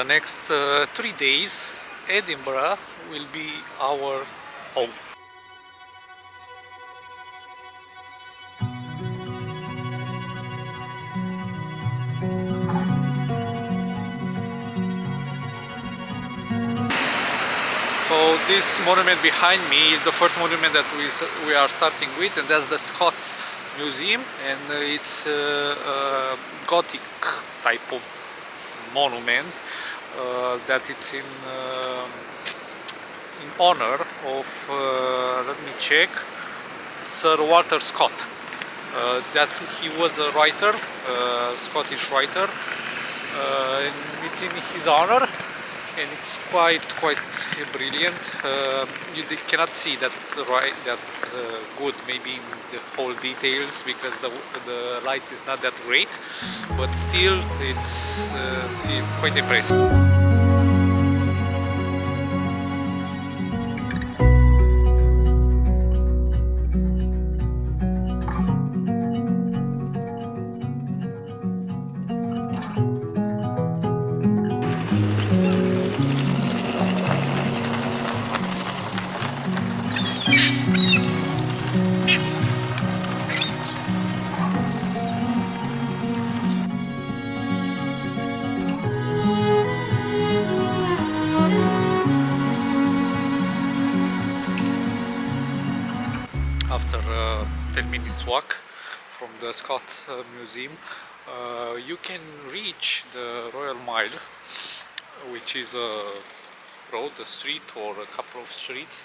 next 3 days, Edinburgh will be our home. So this monument behind me is the first monument that we are starting with, and that's the Scots Museum, and it's a Gothic type of monument that it's in honor of, let me check, Sir Walter Scott. That he was a writer, Scottish writer, and it's in his honor. And it's quite brilliant. You cannot see that good maybe in the whole details because the light is not that great, but still it's quite impressive. After 10 minutes walk from the Scots Museum, you can reach the Royal Mile, which is a road, a street or a couple of streets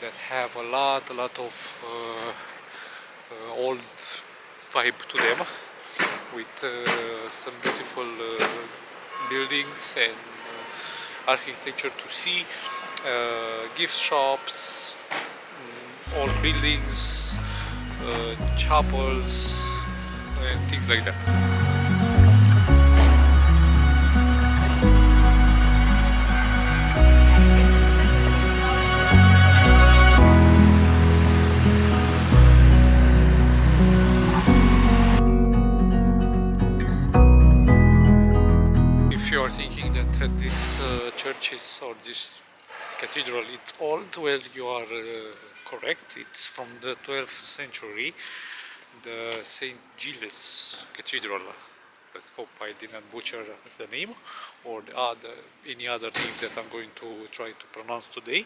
that have a lot of old vibe to them, with some beautiful buildings and architecture to see, gift shops, old buildings, chapels and things like that. If you are thinking that this church is, or this cathedral, it's old, well, you are correct. It's from the 12th century, the St. Giles Cathedral. I hope I didn't butcher the name or any other names that I'm going to try to pronounce today.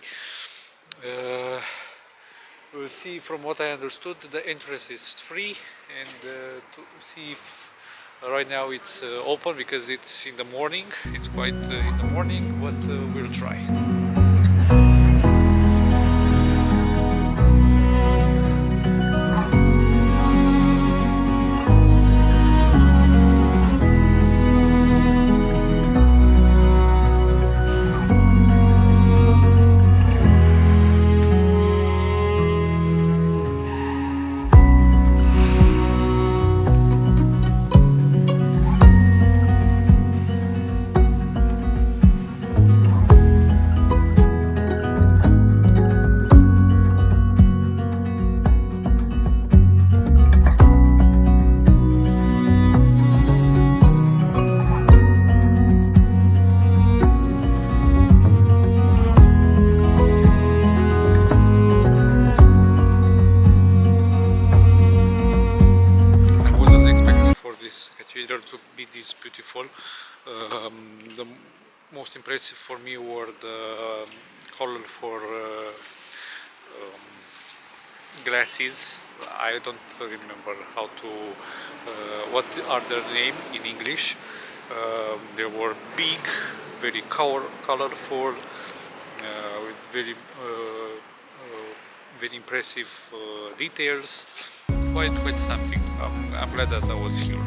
We'll see. From what I understood, the entrance is free, and to see if right now it's open because it's in the morning. It's quite in the morning, but we'll try. Cathedral to be this beautiful. The most impressive for me were the colorful glasses. I don't remember how to what are their name in English. They were big, very colorful, with very impressive details. Quite something. I'm glad that I was here.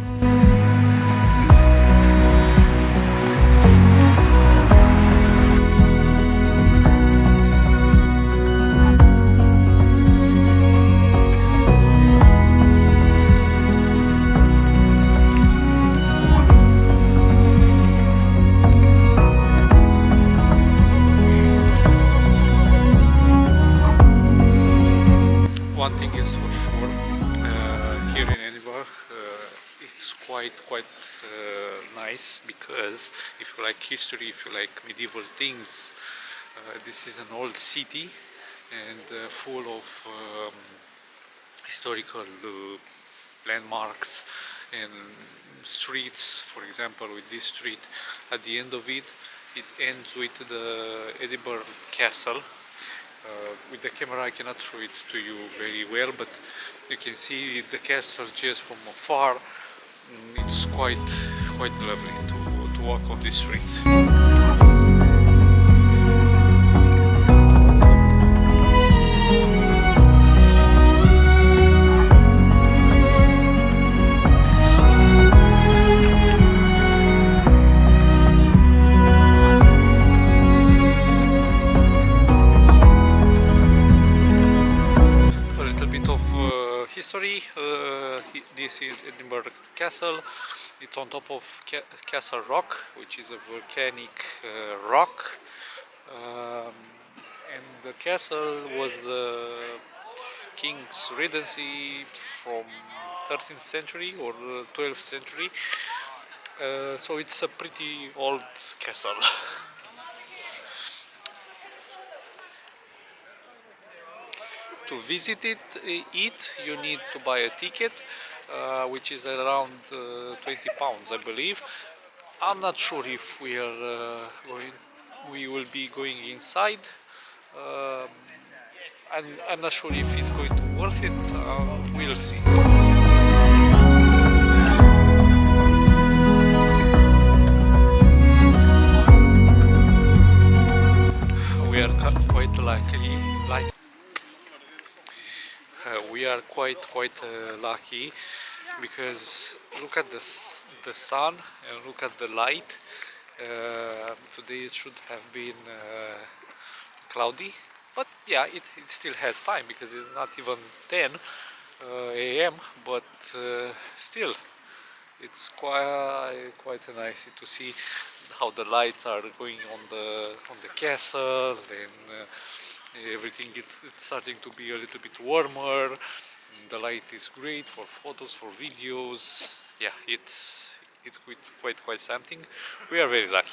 One thing is for sure, here in Edinburgh, it's nice, because if you like history, if you like medieval things, this is an old city and full of historical landmarks and streets. For example, with this street, at the end of it, it ends with the Edinburgh Castle. With the camera I cannot show it to you very well, but you can see the castle just from afar. It's quite lovely to walk on these streets. History. This is Edinburgh Castle. It's on top of Castle Rock, which is a volcanic rock, and the castle was the king's regency from 13th century or 12th century, so it's a pretty old castle. To visit it, you need to buy a ticket, which is around 20 pounds, I believe. I'm not sure if we will be going inside. I'm not sure if it's going to be worth it. We'll see. We are quite lucky. We are quite lucky, because look at the sun and look at the light. Today it should have been cloudy, but yeah, it still has time, because it's not even 10 a.m. But still, it's quite nice to see how the lights are going on the castle, and everything it's starting to be a little bit warmer. The light is great for photos, for videos. Yeah, it's quite something. We are very lucky.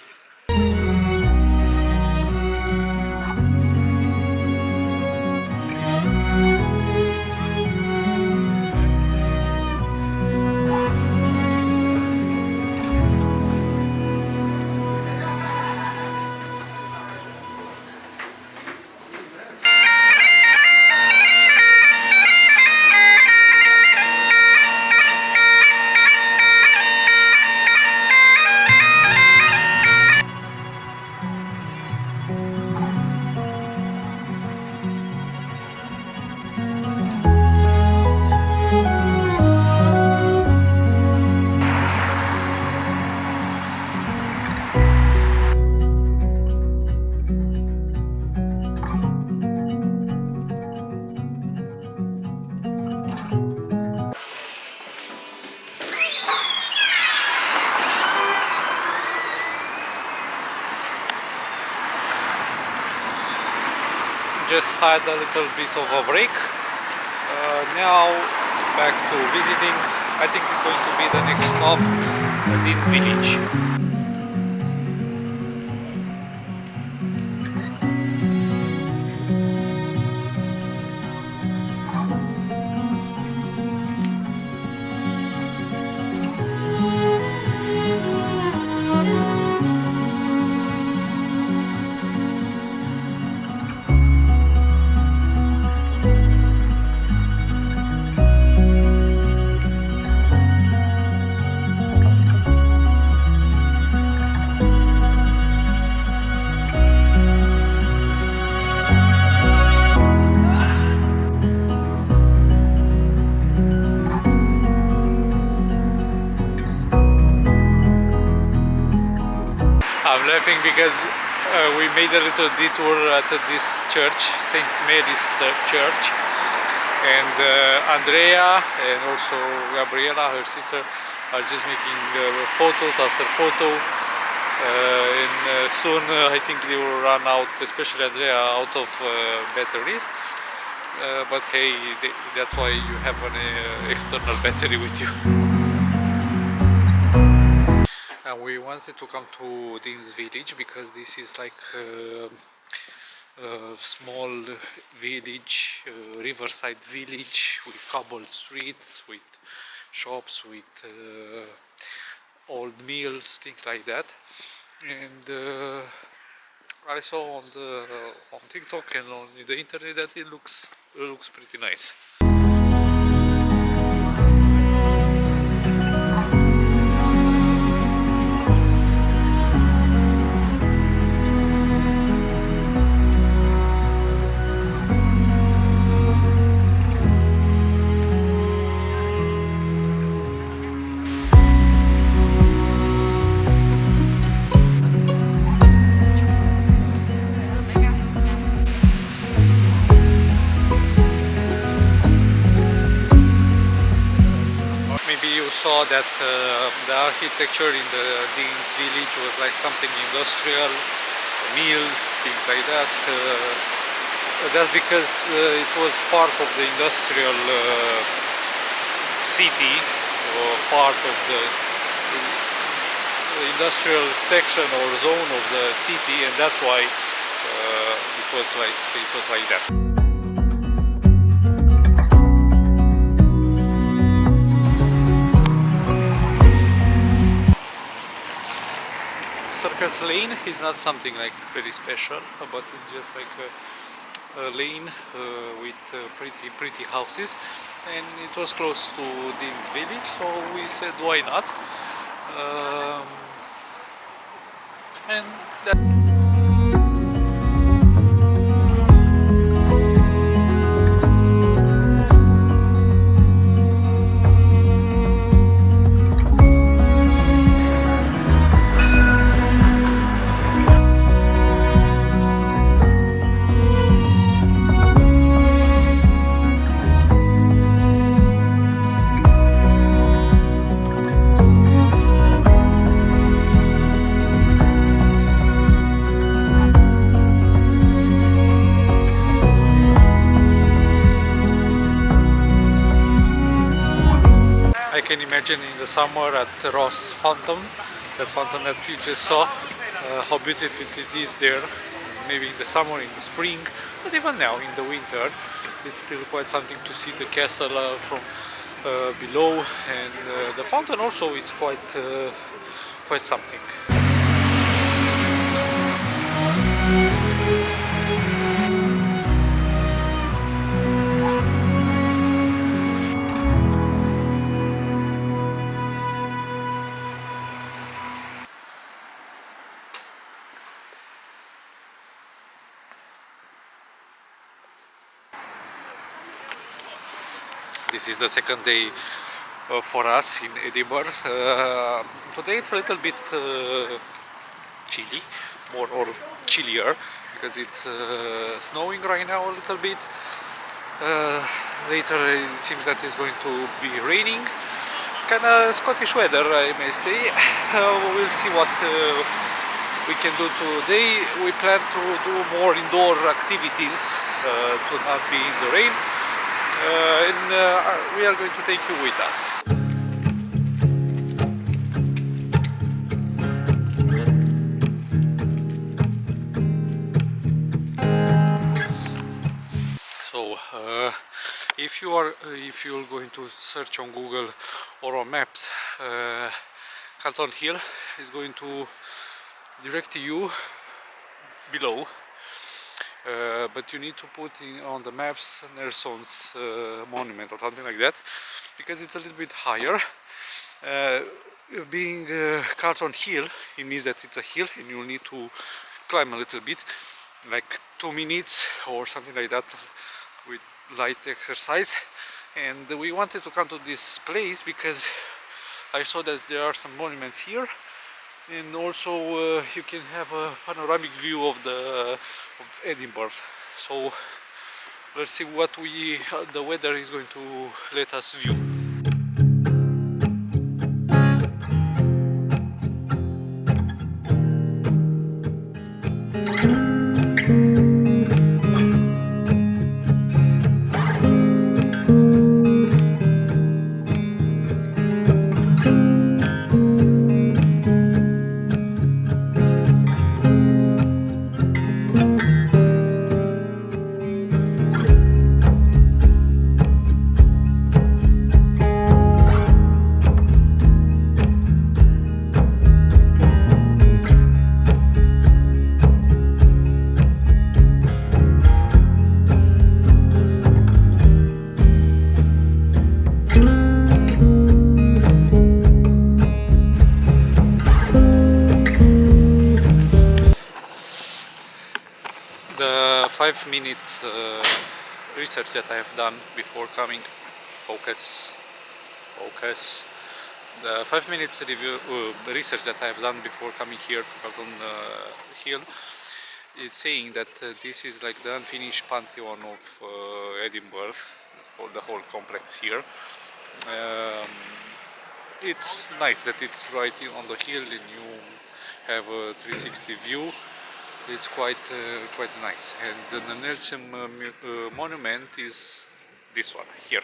Just had a little bit of a break. Now back to visiting. I think it's going to be the next stop, Dean Village. I'm laughing because we made a little detour at this church, St. Mary's Church, and Andrea and also Gabriela, her sister, are just making photos after photo, and soon I think they will run out, especially Andrea, out of batteries. But hey, that's why you have an external battery with you. and we wanted to come to Dean's village because this is like a small village, riverside village with cobbled streets, with shops, with old mills, things like that. And I saw on TikTok and on the internet that it looks pretty nice. Maybe you saw that the architecture in the Dean's village was like something industrial, mills, things like that. That's because it was part of the industrial city, or part of the industrial section or zone of the city, and that's why it was like that. Circus Lane is not something like very special, but it's just like a lane with pretty houses, and it was close to Dean's village, so we said why not. And that. I can imagine in the summer at Ross Fountain, that fountain that you just saw, how beautiful it is there. Maybe in the summer, in the spring, but even now in the winter, it's still quite something to see the castle from below, and the fountain also is quite something. This is the second day for us in Edinburgh. Today it's a little bit chilly, more or chillier, because it's snowing right now a little bit. Later it seems that it's going to be raining. Kind of Scottish weather, I may say. We'll see what we can do today. We plan to do more indoor activities to not be in the rain. And we are going to take you with us. So, if you're going to search on Google or on Maps, Calton Hill is going to direct you below. But you need to put in on the maps Nelson's monument or something like that, because it's a little bit higher. Being Carlton Hill, it means that it's a hill and you need to climb a little bit, like 2 minutes or something like that, with light exercise. And we wanted to come to this place because I saw that there are some monuments here, and also you can have a panoramic view of Edinburgh. So let's see what the weather is going to let us view. 5 minute research that I have done before coming. Focus, focus. The 5 minutes review research that I have done before coming here to Calton Hill is saying that this is like the unfinished pantheon of Edinburgh, or the whole complex here. It's nice that it's right on the hill and you have a 360 view. It's quite nice. And the Nelson monument is this one here.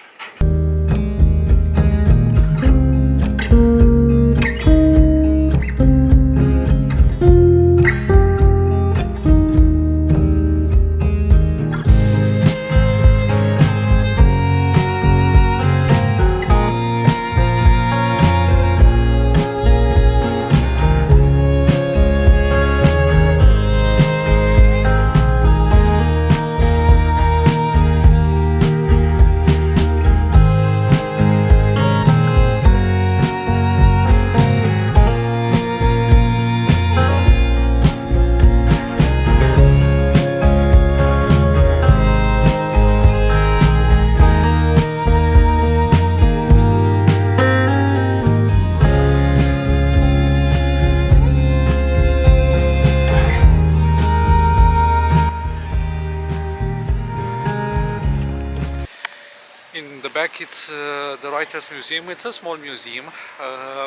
In the back it's the Writers' Museum. It's a small museum,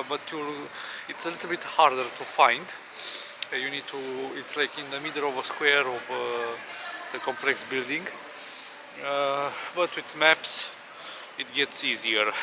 but it's a little bit harder to find. You need to, it's like in the middle of a square of the complex building, but with maps it gets easier.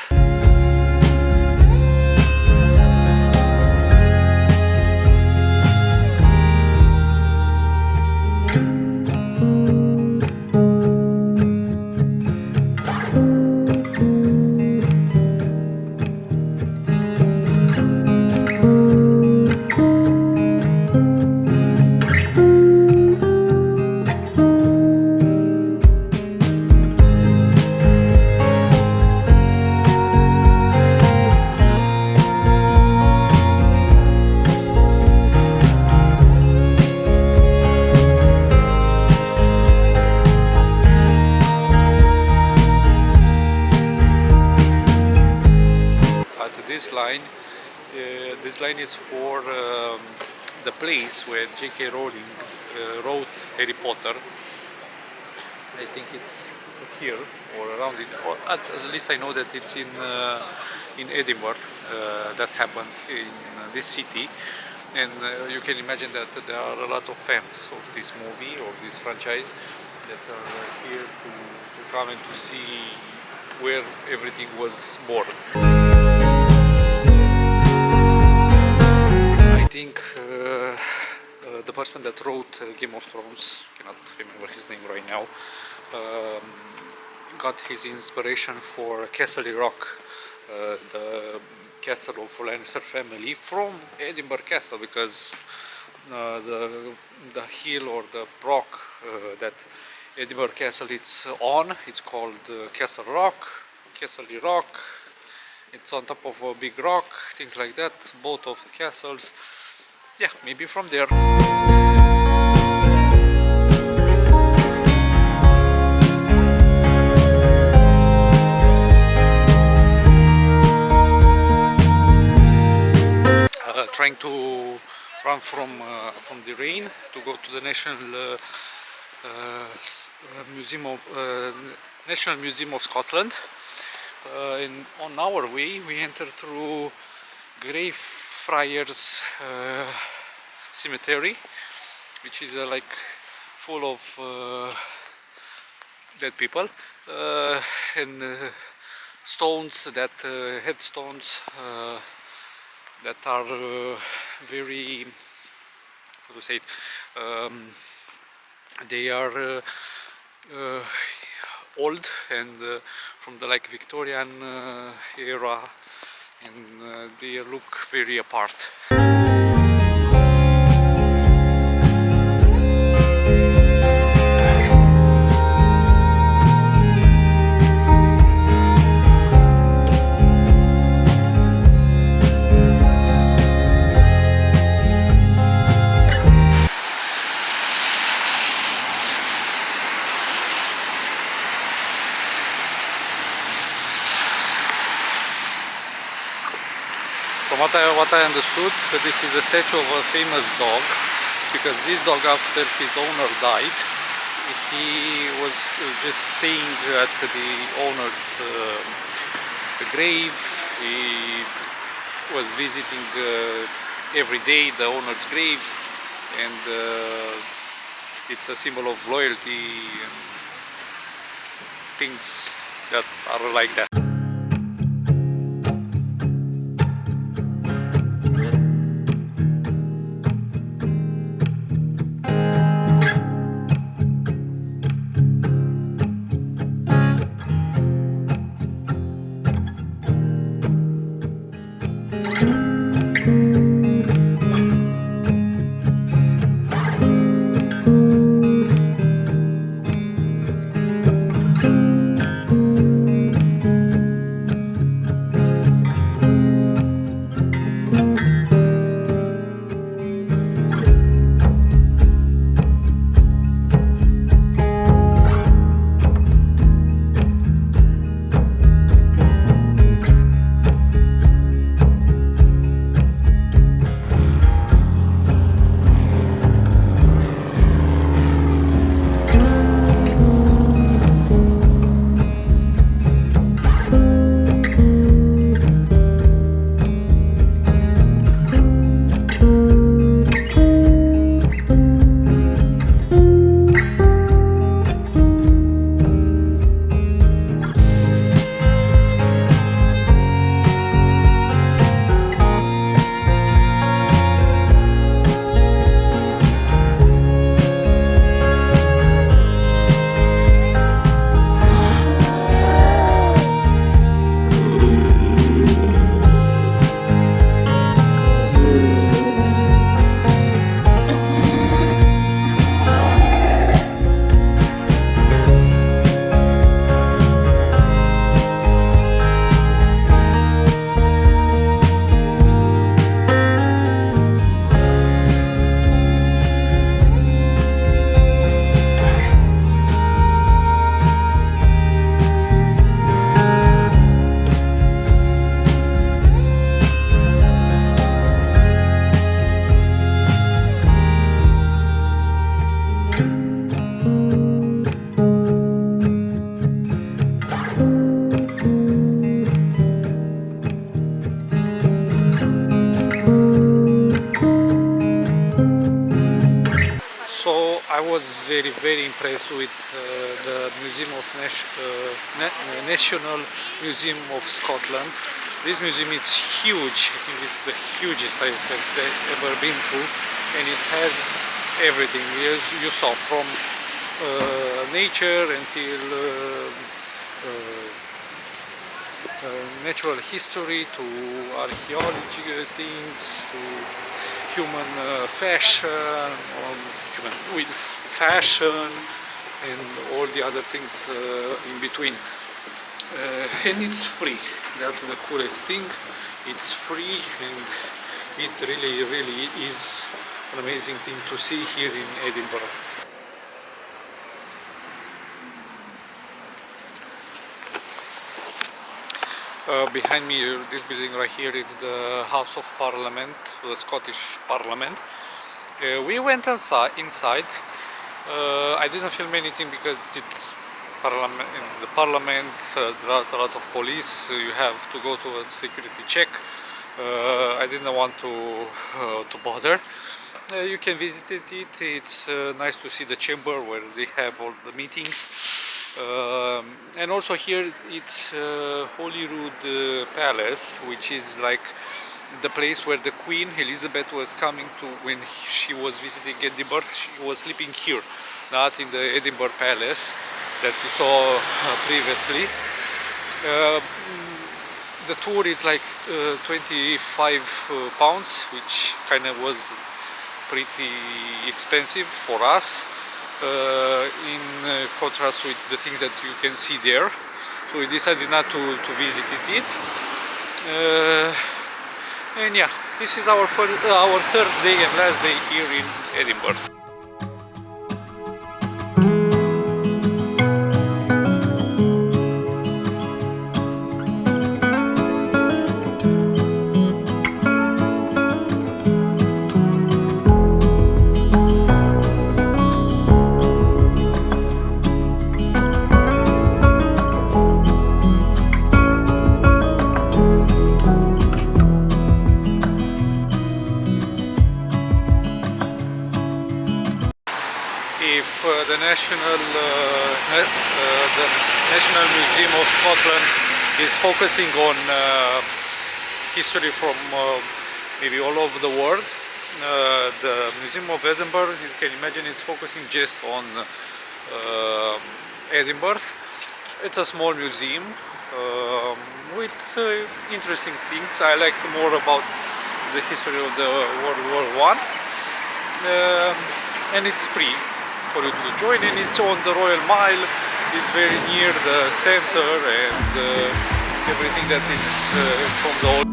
This line is for the place where J.K. Rowling wrote Harry Potter. I think it's here or around it, or at least I know that it's in Edinburgh. That happened in this city, and you can imagine that there are a lot of fans of this movie or this franchise that are here to come and to see where everything was born. I think the person that wrote Game of Thrones, cannot remember his name right now, got his inspiration for Castle Rock, the castle of Lannister family, from Edinburgh Castle, because the hill or the rock that Edinburgh Castle is on, it's called Castle Rock, Castle Rock. It's on top of a big rock, things like that, both of the castles. Yeah, maybe from there. Trying to run from the rain to go to the National Museum of Scotland. And on our way we enter through Greyfriars cemetery, which is like full of dead people and stones, that headstones that are very, how to say it, they are old and from the like Victorian era, and they look very apart. what I understood, that this is a statue of a famous dog, because this dog, after his owner died, he was just staying at the owner's grave. He was visiting every day the owner's grave, and it's a symbol of loyalty and things that are like that. I was very impressed with the National Museum of Scotland. This museum is huge. I think it's the hugest I've ever been to, and it has everything. As you saw, from nature until natural history to archaeology things to human fashion, with fashion and all the other things in between. And it's free. That's the coolest thing. It's free, and it really is an amazing thing to see here in Edinburgh. Behind me, this building right here, is the House of Parliament, the Scottish Parliament. We went inside. I didn't film anything because it's parliament. In the parliament, there are a lot of police. You have to go to a security check. I didn't want to bother. You can visit it. It's nice to see the chamber where they have all the meetings. And also here it's Holyrood Palace, which is like the place where the Queen Elizabeth was coming to when she was visiting Edinburgh. She was sleeping here, not in the Edinburgh Palace that you saw previously. The tour is like £25, which kind of was pretty expensive for us. In contrast with the things that you can see there, so we decided not to visit it. And yeah, this is our third day and last day here in Edinburgh. the National Museum of Scotland is focusing on history from maybe all over the world. The Museum of Edinburgh, you can imagine, is focusing just on Edinburgh. It's a small museum with interesting things. I like more about the history of the World War I, and it's free for you to join, and it's on the Royal Mile. It's very near the center and everything that is from the old.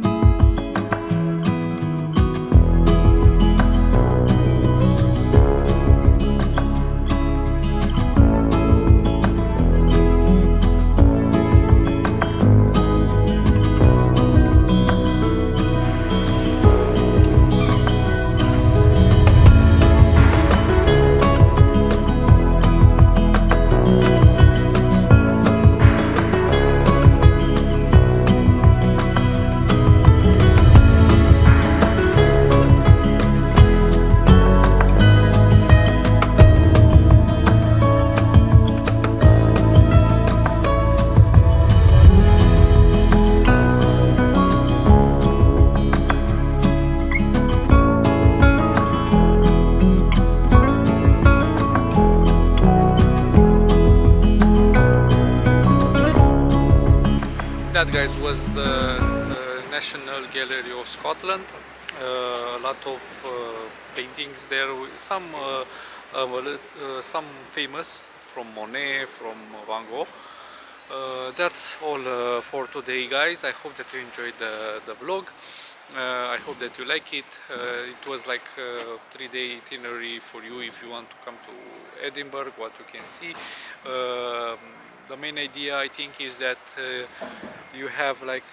That, guys, was the National Gallery of Scotland. A lot of paintings there, some famous, from Monet, from Van Gogh. That's all for today, guys. I hope that you enjoyed the vlog. I hope that you like it. It was like a 3-day itinerary for you if you want to come to Edinburgh, what you can see. The main idea, I think, is that you have like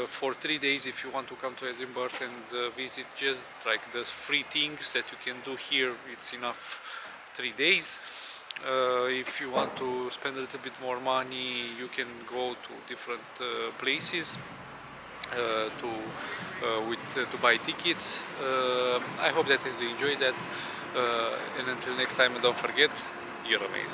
for 3 days, if you want to come to Edinburgh and visit just like the free things that you can do here, it's enough 3 days. If you want to spend a little bit more money, you can go to different places to buy tickets. I hope that you enjoyed that, and until next time, don't forget, you're amazing.